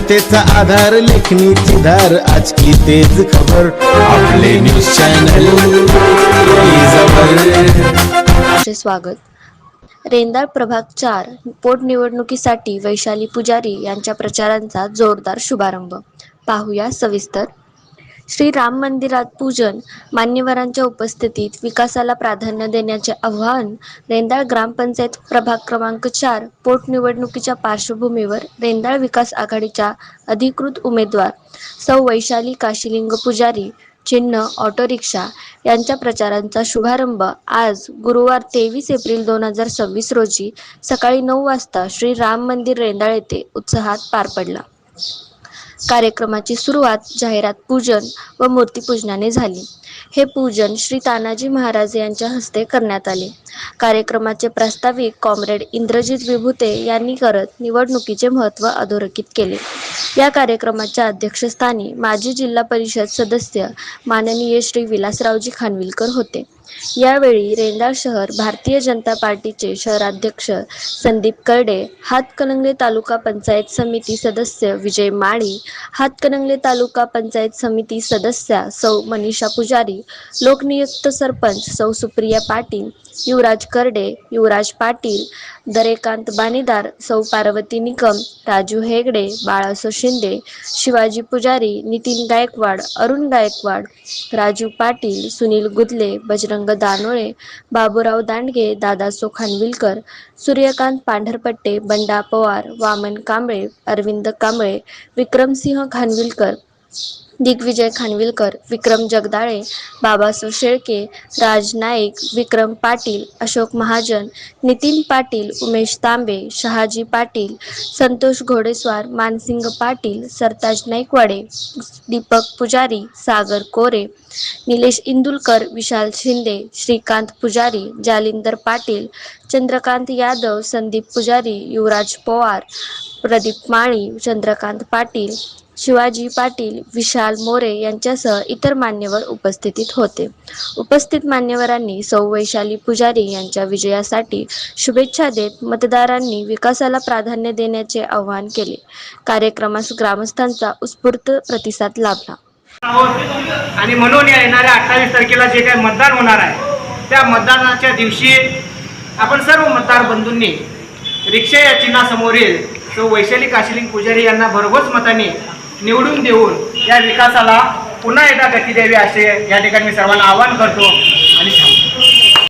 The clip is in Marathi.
जनतेचा आधार लेखणीची धार आज की तेज खबर आपले न्यूज चॅनल स्वागत। रेंदाळ प्रभाग 4 पोटनिवडणुकीसाठी वैशाली पुजारी यांच्या प्रचारांचा जोरदार शुभारंभ। पाहूया सविस्तर। श्री राम मंदिरात पूजन, मान्यवरांच्या उपस्थितीत विकासाला प्राधान्य देण्याचे आवाहन। रेंदाळ ग्रामपंचायत प्रभाग क्रमांक 4 पोटनिवडणुकीच्या पार्श्वभूमीवर रेंदाळ विकास आघाडीच्या अधिकृत उमेदवार सौ वैशाली काशीलिंग पुजारी चिन्ह ऑटो रिक्षा यांच्या प्रचारांचा शुभारंभ आज गुरुवार 23 एप्रिल 2026 रोजी सकाळी 9 वाजता श्री राम मंदिर रेंदाळ येथे उत्साहात पार पडला। कार्यक्रमाची सुरुवात जाहिरात पूजन व मूर्तीपूजनाने झाली। हे पूजन श्री तानाजी महाराज यांच्या हस्ते करण्यात आले। कार्यक्रमाचे प्रास्ताविक कॉम्रेड इंद्रजित विभूते यांनी करत निवडणुकीचे महत्त्व अधोरेखित केले। या कार्यक्रमाच्या अध्यक्षस्थानी माजी जिल्हा परिषद सदस्य माननीय श्री विलासरावजी खानविलकर होते। यावेळी रेंदाळ शहर भारतीय जनता पार्टीचे शहराध्यक्ष संदीप करडे, हातकणंगले तालुका पंचायत समिती सदस्य विजय माळी, हातकणंगले तालुका पंचायत समिती सदस्या सौ मनीषा पुजारी, लोकनियुक्त सरपंच सौ सुप्रिया पाटील, युवराज करडे, युवराज पाटील, दरेकांत बाणेदार, सौ पार्वती निकम, राजू हेगडे, बाळासो शिंदे, शिवाजी पुजारी, नितीन गायकवाड, अरुण गायकवाड, राजू पाटील, सुनील गुदले, बजरंग दानोळे, बाबूराव दांडगे, दादासो खानविलकर, सूर्यकांत पांढरपट्टे, बंडा पवार, वामन कांबळे, अरविंद कांबळे, विक्रमसिंह खानविलकर, दिग्विजय खानविलकर, विक्रम जगदाळे, बाबासो शेळके, राज नाईक, विक्रम पाटील, अशोक महाजन, नितीन पाटील, उमेश तांबे, शहाजी पाटील, संतोष घोडेस्वार, मानसिंग पाटील, सरताज नाईकवाडे, दीपक पुजारी, सागर कोरे, निलेश इंदुलकर, विशाल शिंदे, श्रीकांत पुजारी, जालिंदर पाटील, चंद्रकांत यादव, संदीप पुजारी, युवराज पवार, प्रदीप माळी, चंद्रकांत पाटील, शिवाजी पाटील, विशाल मोरे यांच्यासह इतर मान्यवर उपस्थित होते। उपस्थित मान्यवरांनी सौ वैशाली पुजारी यांच्या विजयासाठी शुभेच्छा देत मतदारांनी विकासाला प्राधान्य देण्याचे आवाहन केले। कार्यक्रमास ग्रामस्थांचा उत्स्फूर्त प्रतिसाद लाभला। आणि म्हणून येणाऱ्या 28 तारखेला जे काही मतदान होणार आहे त्या मतदानाच्या दिवशी आपण सर्व मतदार बंधूंनी रिक्षा या चिन्हासमोरील सौ वैशाली काशीलिंग पुजारी यांना भरघोस मताने निवडून देऊन या विकासाला पुन्हा एकदा गती द्यावी असे या ठिकाणी मी सर्वांना आवाहन करतो आणि